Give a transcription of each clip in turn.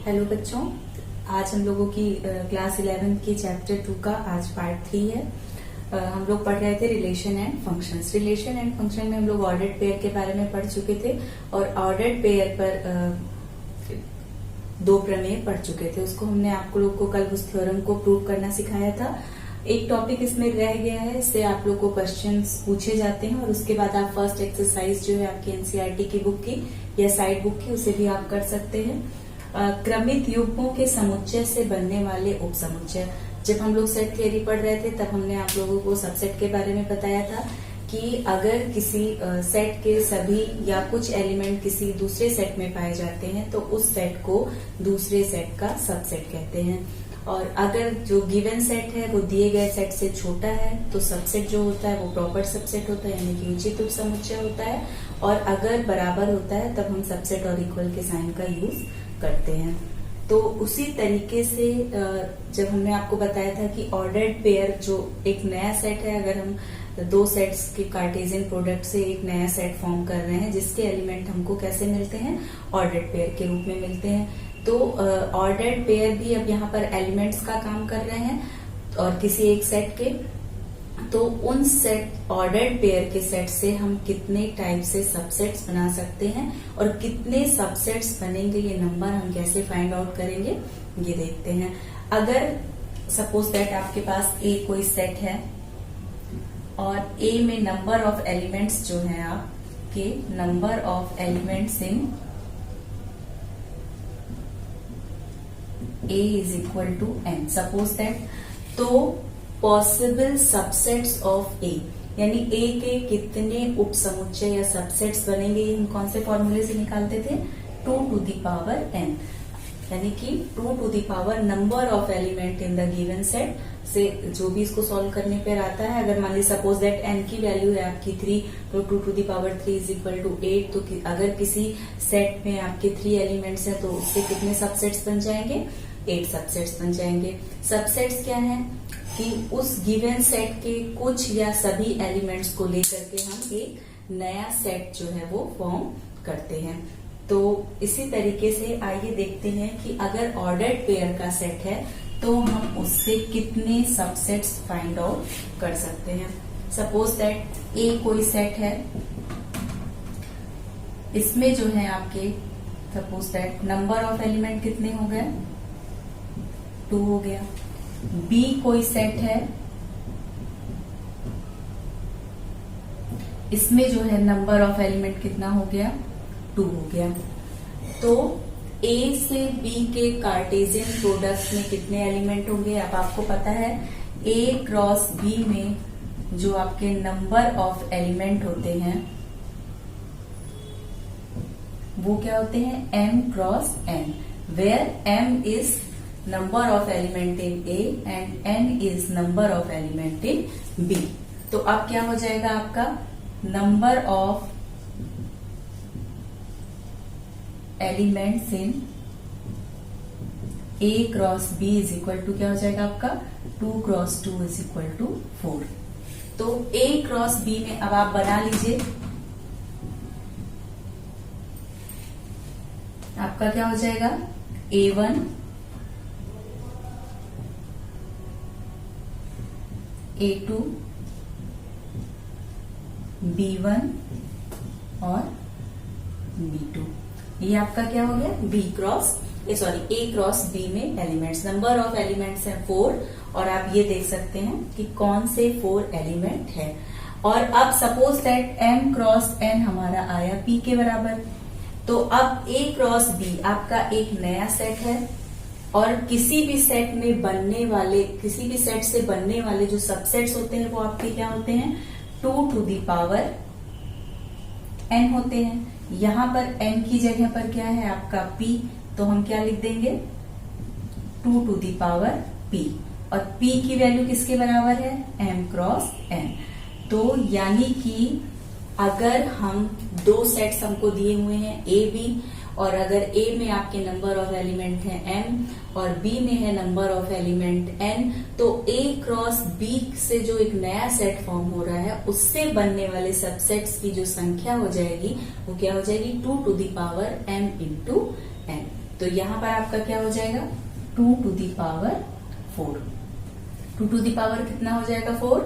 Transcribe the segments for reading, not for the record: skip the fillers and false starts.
Hello बच्चों, आज हम लोगों की क्लास 11 की चैप्टर 2 का आज पार्ट 3 है। हम लोग पढ़ रहे थे relation and functions. Relation and function में हम लोग ऑर्डर्ड पेयर के बारे में पढ़ चुके थे और ऑर्डर्ड पेयर पर दो प्रमेय पढ़ चुके थे। उसको हमने आपको लोग को कल उस थ्योरम को प्रूव करना सिखाया था। एक टॉपिक इसमें रह गया है, इससे आप लोग को क्वेश्चंस पूछे जाते हैं और उसके बाद आप फर्स्ट एक्सरसाइज जो है आपकी एनसीईआरटी की बुक की या साइड बुक की, उसे भी आप कर सकते हैं। क्रमित युग्मों के समुच्चय से बनने वाले उपसमुच्चय। जब हम लोग सेट थियरी पढ़ रहे थे तब हमने आप लोगों को सबसेट के बारे में बताया था कि अगर किसी सेट के सभी या कुछ एलिमेंट किसी दूसरे सेट में पाए जाते हैं तो उस सेट को दूसरे सेट का सबसेट कहते हैं। और अगर जो गिवन सेट है वो दिए गए सेट से छोटा है तो सबसेट जो होता है वो प्रॉपर सबसेट होता है, यानी कि उचित उपसमुच्चय होता है। और अगर बराबर होता है तब हम सबसेट और इक्वल के साइन का यूज करते हैं। तो उसी तरीके से जब हमने आपको बताया था कि ऑर्डर्ड पेयर जो एक नया सेट है, अगर हम दो सेट्स के कार्टेशियन प्रोडक्ट से एक नया सेट फॉर्म कर रहे हैं जिसके एलिमेंट हमको कैसे मिलते हैं, ऑर्डर्ड पेयर के रूप में मिलते हैं। तो ऑर्डर्ड पेयर भी अब यहाँ पर एलिमेंट्स का काम कर रहे हैं और किसी एक सेट के, तो उन सेट ऑर्डर्ड पेयर के सेट से हम कितने टाइप से सबसेट्स बना सकते हैं और कितने सबसेट्स बनेंगे, ये नंबर हम कैसे फाइंड आउट करेंगे ये देखते हैं। अगर सपोज दैट आपके पास ए कोई सेट है और ए में नंबर ऑफ एलिमेंट्स जो है आपके number of elements in A is equal to n, suppose that, तो पॉसिबल सबसेट्स ऑफ ए, यानी ए के कितने उपसमुच्चय या सबसेट्स बनेंगे, ये हम कौन से फॉर्मूले से निकालते थे, 2 to the power n, यानी कि 2 to the power number of element in the given set से जो भी इसको सॉल्व करने पर आता है। अगर मान ली सपोज दैट n की वैल्यू है आपकी 3, तो 2 to the power 3 is equal to 8। तो अगर किसी सेट में आपके 3 एलिमेंट्स हैं तो उससे कितने सबसेट्स बन जाएंगे, 8 सबसेट्स बन जाएंगे। सबसेट्स क्या है कि उस गिवन सेट के कुछ या सभी एलिमेंट्स को लेकर के हम एक नया सेट जो है वो फॉर्म करते हैं। तो इसी तरीके से आइए देखते हैं कि अगर ऑर्डर्ड पेयर का सेट है तो हम उससे कितने सबसेट्स फाइंड आउट कर सकते हैं। सपोज दैट ए कोई सेट है, इसमें जो है आपके suppose that number of element कितने हो गए, 2 हो गया। बी कोई सेट है, इसमें जो है नंबर ऑफ एलिमेंट कितना हो गया, 2 हो गया। तो ए से बी के कार्टेशियन प्रोडक्ट में कितने एलिमेंट होंगे, अब आपको पता है ए क्रॉस बी में जो आपके नंबर ऑफ एलिमेंट होते हैं वो क्या होते हैं, m cross n, where m is number of element in A and n is number of element in B। तो अब क्या हो जाएगा आपका number of elements in A cross B is equal to क्या हो जाएगा आपका 2 क्रॉस 2 इज इक्वल टू 4। तो A क्रॉस B में अब आप बना लीजिए, आपका क्या हो जाएगा A1 A2 B1 और B2। ये आपका क्या हो गया B cross A cross B में एलिमेंट्स, नंबर ऑफ एलिमेंट्स हैं 4 और आप ये देख सकते हैं कि कौन से 4 एलिमेंट है। और अब suppose that M cross N हमारा आया P के बराबर, तो अब A क्रॉस B आपका एक नया सेट है और किसी भी सेट से बनने वाले जो सबसेट्स होते हैं वो आपके क्या होते हैं, 2 to the power n होते हैं। यहां पर n की जगह पर क्या है आपका p, तो हम क्या लिख देंगे 2 to the power p, और p की वैल्यू किसके बराबर है, m क्रॉस n। तो यानी कि अगर हम दो सेट्स हमको दिए हुए हैं a b, और अगर A में आपके नंबर ऑफ एलिमेंट है m और B में है नंबर ऑफ एलिमेंट n, तो A क्रॉस B से जो एक नया सेट फॉर्म हो रहा है उससे बनने वाले सबसेट्स की जो संख्या हो जाएगी वो क्या हो जाएगी 2 to the power m into n। तो यहाँ पर आपका क्या हो जाएगा 2 to the power 4। 2 to the power कितना हो जाएगा 4,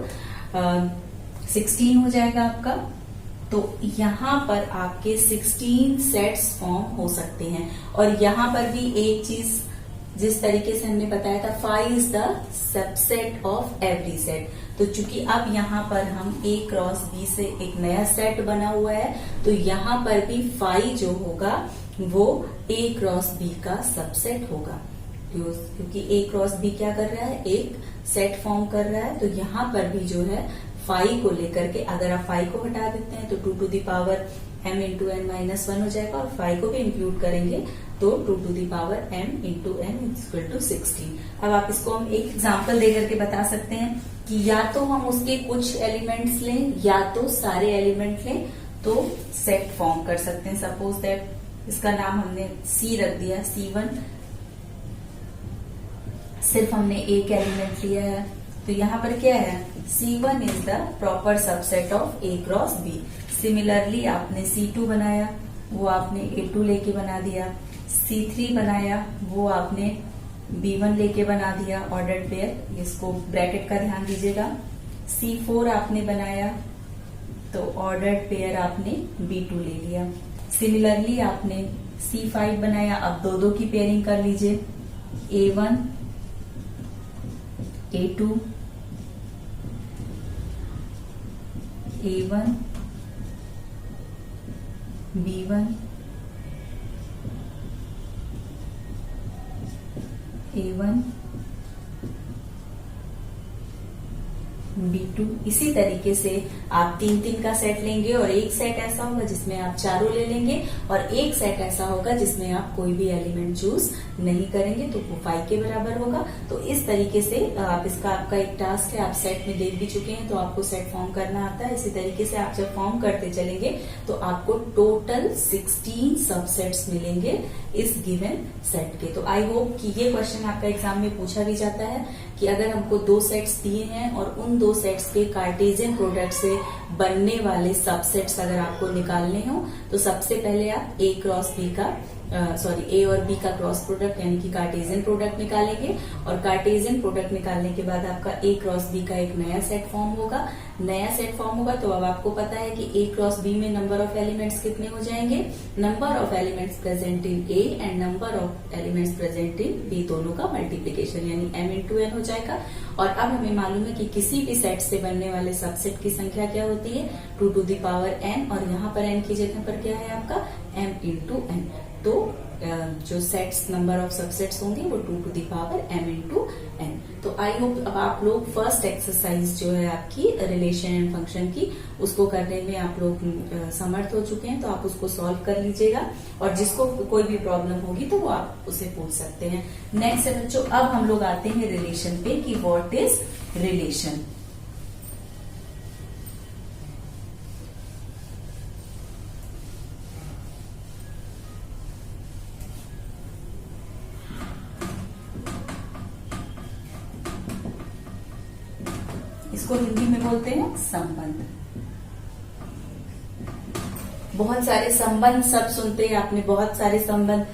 16 हो जाएगा आपका। तो यहाँ पर आपके 16 सेट्स फॉर्म हो सकते हैं। और यहाँ पर भी एक चीज जिस तरीके से हमने बताया था, phi is the subset of every set. तो चूंकि अब यहाँ पर हम A क्रॉस B से एक नया सेट बना हुआ है, तो यहाँ पर भी फाई जो होगा वो A क्रॉस B का सबसेट होगा, क्योंकि A क्रॉस B क्या कर रहा है, एक सेट फॉर्म कर रहा है। तो यहाँ पर भी जो है फाई को लेकर के, अगर आप फाई को हटा देते हैं तो 2 to the power m into n minus 1 हो जाएगा, और फाई को भी इंक्लूड करेंगे तो 2 to the power m into n equal to 16। अब आप इसको हम एक एग्जाम्पल देकर के बता सकते हैं कि या तो हम उसके कुछ एलिमेंट्स लें या तो सारे एलिमेंट लें, तो सेट फॉर्म कर सकते हैं। सपोज दैट इसका नाम हमने C रख दिया, C1, सिर्फ हमने एक एलिमेंट लिया है। तो यहाँ पर क्या है, C1 is the proper subset of A cross B। Similarly आपने C2 बनाया, वो आपने A2 लेके बना दिया। C3 बनाया, वो आपने B1 लेके बना दिया ऑर्डर्ड पेयर, इसको ब्रैकेट का ध्यान दीजिएगा। C4 आपने बनाया तो ऑर्डर्ड पेयर आपने B2 ले लिया। सिमिलरली आपने C5 बनाया, अब दो दो की पेयरिंग कर लीजिए, A1 A2 A1 B1 A1 B2। इसी तरीके से आप 3-3 का सेट लेंगे, और एक सेट ऐसा होगा जिसमें आप चारों ले लेंगे, और एक सेट ऐसा होगा जिसमें आप कोई भी एलिमेंट चूज नहीं करेंगे, तो वो 5 के बराबर होगा। तो इस तरीके से आप इसका आपका एक टास्क है, आप सेट में देख भी चुके हैं तो आपको सेट फॉर्म करना आता है। इसी तरीके से आप जब फॉर्म करते चलेंगे तो आपको टोटल 16 सबसेट्स मिलेंगे इस गिवन सेट के। तो आई होप कि ये क्वेश्चन आपका एग्जाम में पूछा भी जाता है कि अगर हमको 2 सेट्स दिए हैं और उन 2 सेट्स के कार्टेशियन प्रोडक्ट से बनने वाले सबसेट्स अगर आपको निकालने हो, तो सबसे पहले आप A क्रॉस B का A और B का क्रॉस प्रोडक्ट यानी कि कार्टेशियन प्रोडक्ट निकालेंगे, और कार्टेशियन प्रोडक्ट निकालने के बाद आपका A क्रॉस B का एक नया सेट फॉर्म होगा। नया सेट फॉर्म होगा तो अब आपको पता है कि A क्रॉस B में नंबर ऑफ एलिमेंट्स कितने हो जाएंगे, number of elements present in A and number of elements present in B, दोनों का मल्टीप्लीकेशन यानी m इंटू n हो जाएगा। और अब हमें मालूम है कि किसी भी सेट से बनने वाले सबसेट की संख्या क्या होती है, 2 to the power n, और यहाँ पर n की जगह पर क्या है आपका m इंटू n। तो जो सेट्स नंबर ऑफ सबसेट्स होंगे वो 2 to the power m into n। तो आई होप अब आप लोग फर्स्ट एक्सरसाइज जो है आपकी रिलेशन एंड फंक्शन की, उसको करने में आप लोग समर्थ हो चुके हैं, तो आप उसको सॉल्व कर लीजिएगा, और जिसको कोई भी प्रॉब्लम होगी तो वो आप उसे पूछ सकते हैं। नेक्स्ट है बच्चों, अब हम लोग आते हैं रिलेशन पे कि व्हाट इज रिलेशन। इसको हिंदी में बोलते हैं संबंध। बहुत सारे संबंध सब सुनते हैं आपने, बहुत सारे संबंध।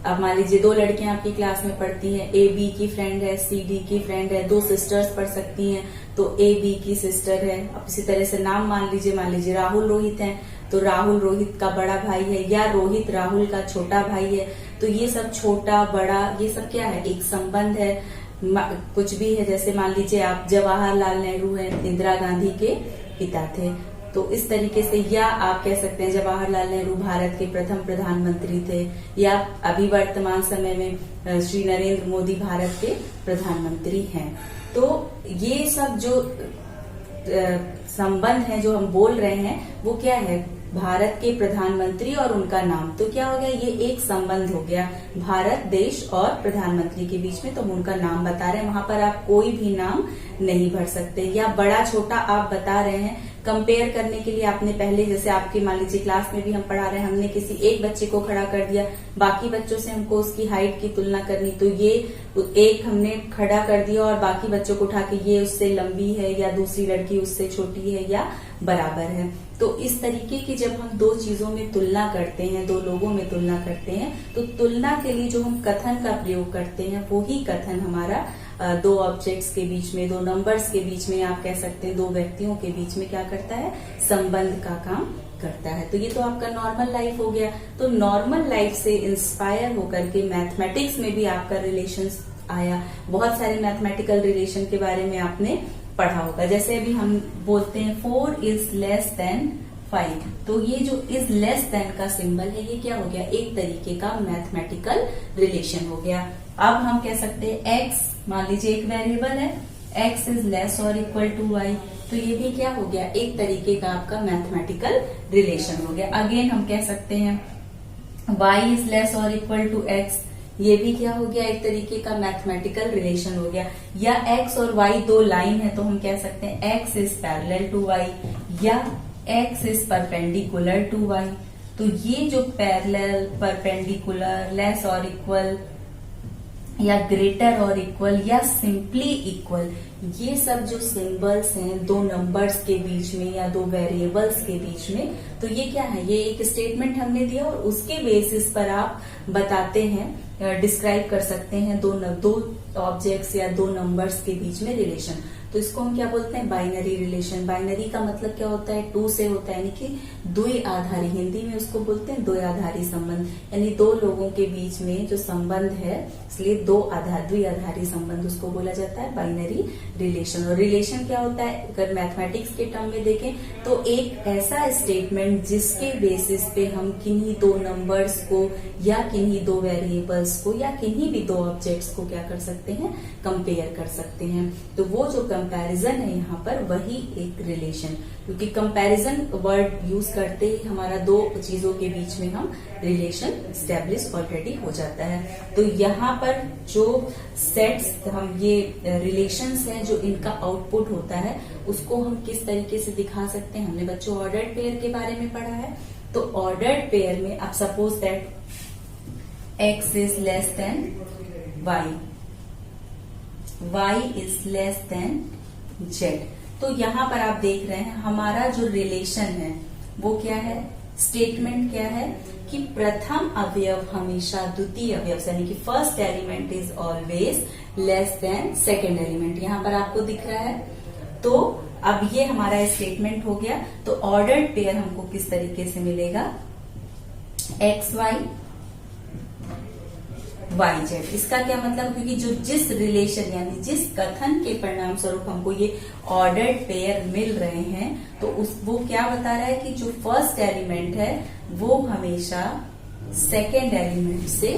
अब मान लीजिए 2 लड़कियां आपकी क्लास में पढ़ती हैं, A B की फ्रेंड है, C D की फ्रेंड है, 2 सिस्टर्स पढ़ सकती हैं तो A B की सिस्टर है। अब इसी तरह से नाम मान लीजिए राहुल रोहित है तो राहुल रोहित का बड़ा भाई है, या रोहित राहुल का छोटा भाई है। तो ये सब छोटा बड़ा ये सब क्या है, एक संबंध है। कुछ भी है, जैसे मान लीजिए आप जवाहरलाल नेहरू हैं, इंदिरा गांधी के पिता थे, तो इस तरीके से, या आप कह सकते हैं जवाहरलाल नेहरू भारत के प्रथम प्रधानमंत्री थे, या अभी वर्तमान समय में श्री नरेंद्र मोदी भारत के प्रधानमंत्री हैं। तो ये सब जो संबंध है जो हम बोल रहे हैं वो क्या है, भारत के प्रधानमंत्री और उनका नाम। तो क्या हो गया, ये एक संबंध हो गया भारत देश और प्रधानमंत्री के बीच में, तो हम उनका नाम बता रहे हैं। वहां पर आप कोई भी नाम नहीं भर सकते, या बड़ा छोटा आप बता रहे हैं। कंपेयर करने के लिए आपने पहले, जैसे आपके मान लीजिए क्लास में भी हम पढ़ा रहे हैं, हमने किसी एक बच्चे को खड़ा कर दिया, बाकी बच्चों से हमको उसकी हाइट की तुलना करनी, तो ये एक हमने खड़ा कर दिया और बाकी बच्चों को उठा के ये उससे लंबी है या दूसरी लड़की उससे छोटी है या बराबर है। तो इस तरीके की जब हम दो चीजों में तुलना करते हैं, दो लोगों में तुलना करते हैं, तो तुलना के लिए जो हम कथन का प्रयोग करते हैं वो ही कथन हमारा दो ऑब्जेक्ट्स के बीच में, दो नंबर्स के बीच में, आप कह सकते हैं दो व्यक्तियों के बीच में क्या करता है, संबंध का काम करता है। तो ये तो आपका नॉर्मल लाइफ हो गया। तो नॉर्मल लाइफ से इंस्पायर होकर के मैथमेटिक्स में भी आपका रिलेशन आया। बहुत सारे मैथमेटिकल रिलेशन के बारे में आपने पढ़ा होगा। जैसे अभी हम बोलते हैं 4 इज लेस देन 5, तो ये जो इज लेस देन का सिंबल है ये क्या हो गया, एक तरीके का मैथमेटिकल रिलेशन हो गया। अब हम कह सकते हैं x, मान लीजिए एक वेरिएबल है, x इज लेस और इक्वल टू y, तो ये भी क्या हो गया, एक तरीके का आपका मैथमेटिकल रिलेशन हो गया। अगेन हम कह सकते हैं y इज लेस और इक्वल टू x, ये भी क्या हो गया, एक तरीके का मैथमेटिकल रिलेशन हो गया। या x और y दो लाइन है तो हम कह सकते हैं x is parallel to y या x is perpendicular to y। तो ये जो पैरेलल, परपेंडिकुलर, लेस और इक्वल या ग्रेटर और इक्वल या सिंपली इक्वल, ये सब जो सिंबल्स हैं दो नंबर्स के बीच में या दो वेरिएबल्स के बीच में, तो ये क्या है, ये एक स्टेटमेंट हमने दिया और उसके बेसिस पर आप बताते हैं, डिस्क्राइब कर सकते हैं दो ऑब्जेक्ट्स या दो नंबर्स के बीच में रिलेशन। तो इसको हम क्या बोलते हैं, बाइनरी रिलेशन। बाइनरी का मतलब क्या होता है, टू से होता है, यानी कि द्वि आधारी, हिंदी में उसको बोलते हैं द्वि आधारी संबंध, यानी दो लोगों के बीच में जो संबंध है, इसलिए द्वि आधारी संबंध उसको बोला जाता है बाइनरी रिलेशन। और रिलेशन क्या होता है, अगर मैथमेटिक्स के टर्म में देखें तो एक ऐसा स्टेटमेंट जिसके बेसिस पे हम किन्हीं दो नंबर्स को या किन्हीं दो वेरिएबल्स को या किन्हीं भी दो ऑब्जेक्ट्स को क्या कर सकते हैं, कंपेयर कर सकते हैं। तो वो जो कंपैरिजन है यहाँ पर वही एक रिलेशन, क्योंकि कंपैरिजन वर्ड यूज करते ही हमारा दो चीजों के बीच में हम रिलेशन स्टैब्लिश ऑलरेडी हो जाता है। तो यहाँ पर जो सेट्स, हम ये रिलेशंस हैं जो इनका आउटपुट होता है उसको हम किस तरीके से दिखा सकते हैं, हमने बच्चों ऑर्डर्ड पेयर के बारे में पढ़ा है। तो ऑर्डर्ड पेयर में आप suppose that x is less than y, y is less then z, तो यहाँ पर आप देख रहे हैं हमारा जो रिलेशन है वो क्या है, स्टेटमेंट क्या है कि प्रथम अवयव हमेशा द्वितीय अवयव यानी कि first element is always less than second element, यहाँ पर आपको दिख रहा है। तो अब ये हमारा स्टेटमेंट हो गया। तो ऑर्डर्ड पेयर हमको किस तरीके से मिलेगा, एक्स वाई वाई जेड। इसका क्या मतलब, क्योंकि जो जिस रिलेशन यानी जिस कथन के परिणाम स्वरूप हमको ये ऑर्डर्ड पेयर मिल रहे हैं, तो वो क्या बता रहा है कि जो फर्स्ट एलिमेंट है वो हमेशा सेकेंड एलिमेंट से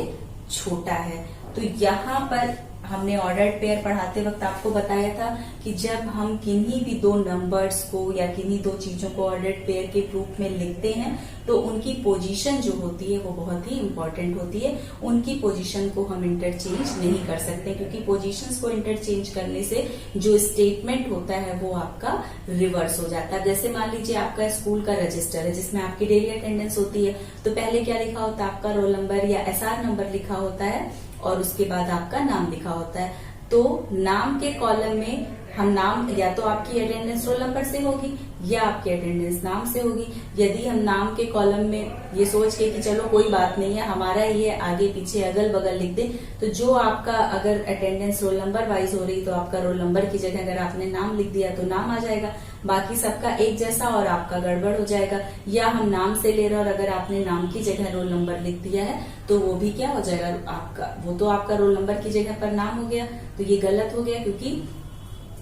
छोटा है। तो यहाँ पर हमने ऑर्डर्ड पेयर पढ़ाते वक्त आपको बताया था कि जब हम किन्हीं भी दो नंबर्स को या किन्हीं दो चीजों को ऑर्डर्ड पेयर के रूप में लिखते हैं तो उनकी पोजीशन जो होती है वो बहुत ही इंपॉर्टेंट होती है। उनकी पोजीशन को हम इंटरचेंज नहीं कर सकते, क्योंकि पोजीशंस को इंटरचेंज करने से जो स्टेटमेंट होता है वो आपका रिवर्स हो जाता है। जैसे मान लीजिए आपका स्कूल का रजिस्टर है जिसमें आपकी डेली अटेंडेंस होती है, तो पहले क्या लिखा होता है, आपका रोल नंबर या एसआर नंबर लिखा होता है और उसके बाद आपका नाम लिखा होता है। तो नाम के कॉलम में हम नाम, या तो आपकी अटेंडेंस रोल नंबर से होगी या आपकी अटेंडेंस नाम से होगी। यदि हम नाम के कॉलम में ये सोच के कि चलो कोई बात नहीं है हमारा ये आगे पीछे अगल बगल लिख दे, तो जो आपका अगर अटेंडेंस रोल नंबर वाइज हो रही तो आपका रोल नंबर की जगह अगर आपने नाम लिख दिया तो नाम आ जाएगा, बाकी सबका एक जैसा और आपका गड़बड़ हो जाएगा। या हम नाम से ले रहे और अगर आपने नाम की जगह रोल नंबर लिख दिया है तो वो भी क्या हो जाएगा, आपका वो तो आपका रोल नंबर की जगह पर नाम हो गया, तो ये गलत हो गया। क्योंकि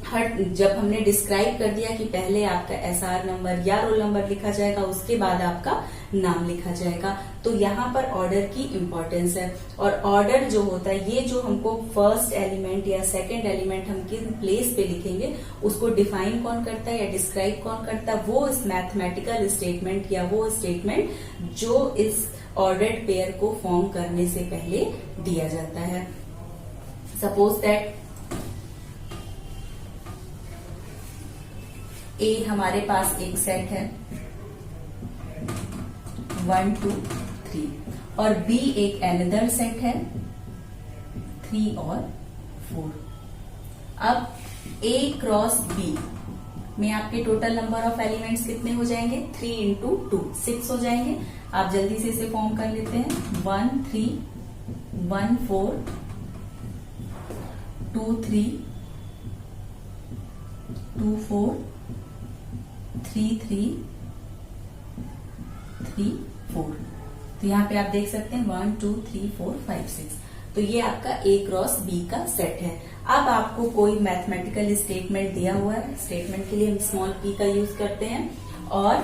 जब हमने डिस्क्राइब कर दिया कि पहले आपका एसआर नंबर या रोल नंबर लिखा जाएगा उसके बाद आपका नाम लिखा जाएगा, तो यहाँ पर ऑर्डर की इम्पोर्टेंस है। और ऑर्डर जो होता है, ये जो हमको फर्स्ट एलिमेंट या सेकंड एलिमेंट हम किस प्लेस पे लिखेंगे उसको डिफाइन कौन करता है या डिस्क्राइब कौन करता है, वो इस मैथमेटिकल स्टेटमेंट या वो स्टेटमेंट जो इस ऑर्डर्ड पेयर को फॉर्म करने से पहले दिया जाता है। सपोज दैट ए हमारे पास एक सेट है 1 2 3 और बी एक अनदर सेट है 3 और 4। अब ए क्रॉस बी में आपके टोटल नंबर ऑफ एलिमेंट्स कितने हो जाएंगे? 3 इंटू 2 6 हो जाएंगे। आप जल्दी से इसे फॉर्म कर लेते हैं। 1 3 1 4 2 3 2 4 3 3 3 4। तो यहाँ पे आप देख सकते हैं 1 2 3 4 5 6। तो ये आपका A क्रॉस B का सेट है। अब आपको कोई मैथमेटिकल स्टेटमेंट दिया हुआ है, स्टेटमेंट के लिए हम स्मॉल p का यूज करते हैं और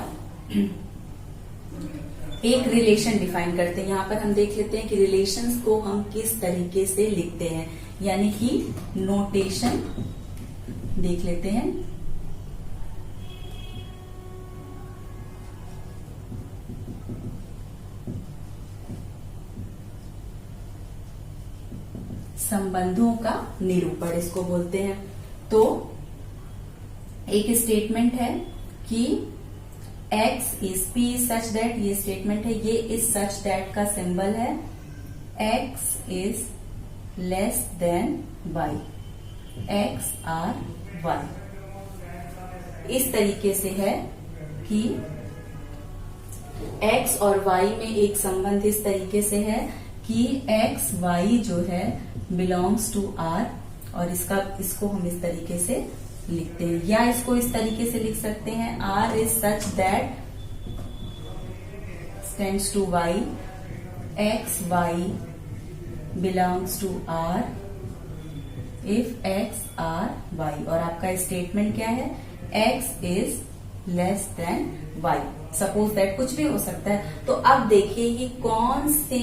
एक रिलेशन डिफाइन करते हैं। यहाँ पर हम देख लेते हैं कि रिलेशंस को हम किस तरीके से लिखते हैं, यानी कि नोटेशन देख लेते हैं। संबंधों का निरूपण इसको बोलते हैं। तो एक स्टेटमेंट है कि x is p such that, ये स्टेटमेंट है, ये इज सच दैट का सिंबल है x is less than y, x r y। इस तरीके से है कि x और y में एक संबंध इस तरीके से है कि x y जो है बिलोंग्स टू r, और इसको हम इस तरीके से लिखते हैं, या इसको इस तरीके से लिख सकते हैं r is such that stands to y, x y belongs to r if x r y। और आपका स्टेटमेंट क्या है? x is less than y। Suppose that कुछ भी हो सकता है। तो अब देखिए कि कौन से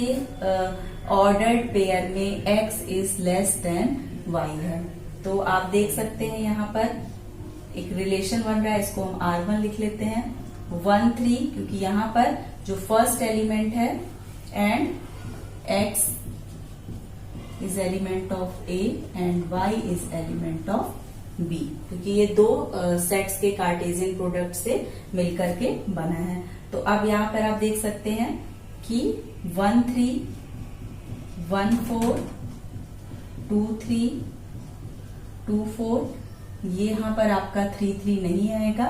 ऑर्डर्ड पेयर में x is less than y है। तो आप देख सकते हैं यहाँ पर एक रिलेशन बन रहा है, इसको हम R1 लिख लेते हैं। 1 3, क्योंकि यहाँ पर जो फर्स्ट एलिमेंट है and x is element of A and y is element of B, क्योंकि ये दो सेट्स के कार्टेशियन प्रोडक्ट से मिलकर के बना है। तो अब यहाँ पर आप देख सकते हैं कि 1 3 1 4 2 3 2 4, ये यहाँ पर आपका 3 3 नहीं आएगा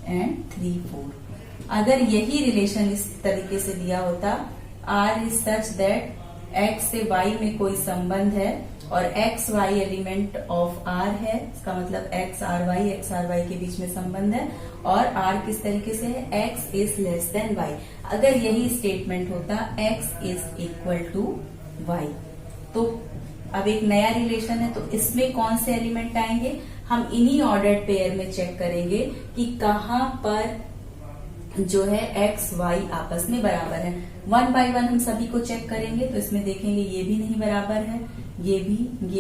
एंड 3 4। अगर यही रिलेशन इस तरीके से दिया होता R is such that x से y में कोई संबंध है और x y element of R है, इसका मतलब x r y के बीच में संबंध है, और R किस तरीके से है? x is less than y। अगर यही स्टेटमेंट होता x is equal to y, तो अब एक नया रिलेशन है, तो इसमें कौन से एलिमेंट आएंगे? हम इन्हीं ऑर्डर्ड पेयर में चेक करेंगे कि कहां पर जो है x y आपस में बराबर है। 1 बाय 1 हम सभी को चेक करेंगे, तो इसमें देखेंगे ये भी नहीं बराबर है, ये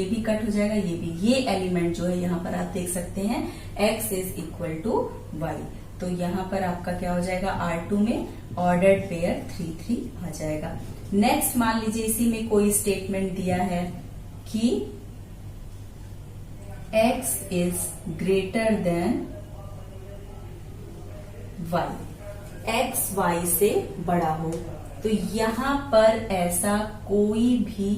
भी कट हो जाएगा, ये भी। ये एलिमेंट जो है यहाँ पर आप देख सकते हैं x is equal to y। तो यहाँ पर आपका क्या हो जाएगा? R2 में ऑर्डर्ड पेयर 3 3 आ जाएगा। नेक्स्ट मान लीजिए इसी में कोई स्टेटमेंट दिया है कि x is greater than y, x y से बड़ा हो। तो यहाँ पर ऐसा कोई भी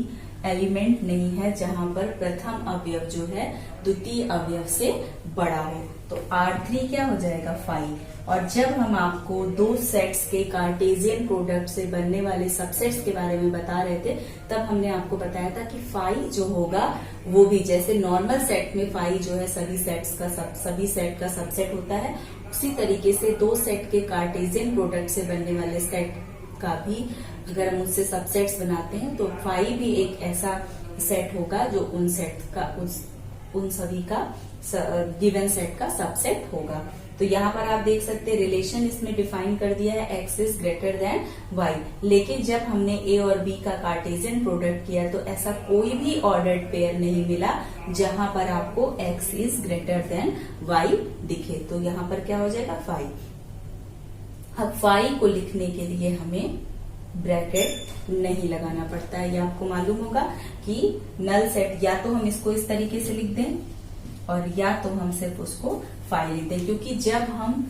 एलिमेंट नहीं है जहां पर प्रथम अवयव जो है द्वितीय अवयव से बड़ा हो। तो R3 क्या हो जाएगा? 5। और जब हम आपको दो सेट्स के कार्टेशियन प्रोडक्ट से बनने वाले सबसेट्स के बारे में बता रहे थे, तब हमने आपको बताया था कि फाई जो होगा वो भी जैसे नॉर्मल सेट में फाई जो है सभी सेट का सबसेट होता है, उसी तरीके से दो सेट के कार्टेशियन प्रोडक्ट से बनने वाले सेट का भी अगर हम उससे सबसेट्स बनाते हैं तो फाई भी एक ऐसा सेट होगा जो उन सभी का गिवन सेट का सबसेट होगा। तो यहाँ पर आप देख सकते हैं रिलेशन इसमें डिफाइन कर दिया है x is greater than y, लेकिन जब हमने a और b का कार्टेशियन प्रोडक्ट किया तो ऐसा कोई भी ऑर्डर्ड पेयर नहीं मिला जहां पर आपको x is greater than y दिखे। तो यहाँ पर क्या हो जाएगा? 5। अब 5 को लिखने के लिए हमें ब्रैकेट नहीं लगाना पड़ता है। ये आपको मालूम होगा कि नल सेट या तो हम इसको इस तरीके से लिख दें और या तो हम सिर्फ उसको 5 लिख दें, क्योंकि जब हम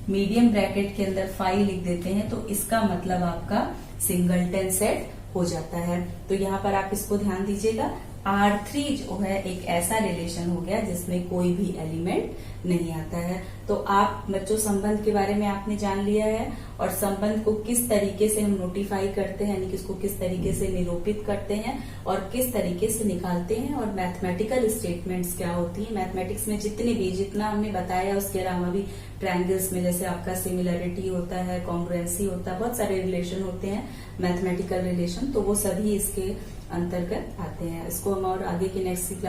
मीडियम ब्रैकेट के अंदर 5 लिख देते हैं तो इसका मतलब आपका सिंगलटन सेट हो जाता है। तो यहाँ पर आप इसको ध्यान दीजिएगा, R3 जो है एक ऐसा रिलेशन हो गया जिसमें कोई भी एलिमेंट नहीं आता है। तो आप बच्चों संबंध के बारे में आपने जान लिया है और संबंध को किस तरीके से हम नोटिफाई करते हैं, यानी कि इसको किस तरीके से निरूपित करते हैं और किस तरीके से निकालते हैं, और मैथमेटिकल स्टेटमेंट्स क्या होती है। मैथमेटिक्स में जितना हमने बताया उसके अलावा भी ट्रायंगल्स में जैसे आपका सिमिलरिटी होता है, कॉन्ग्रुएंसी होता है, बहुत सारे रिलेशन होते हैं मैथमेटिकल रिलेशन, तो वो सभी इसके अंतर्गत आते हैं। इसको हम और आगे की नेक्स्ट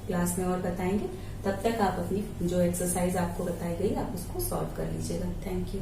क्लास में और बताएंगे। तब तक आप अपनी जो एक्सरसाइज आपको बताई गई आप उसको सॉल्व कर लीजिएगा। Thank you.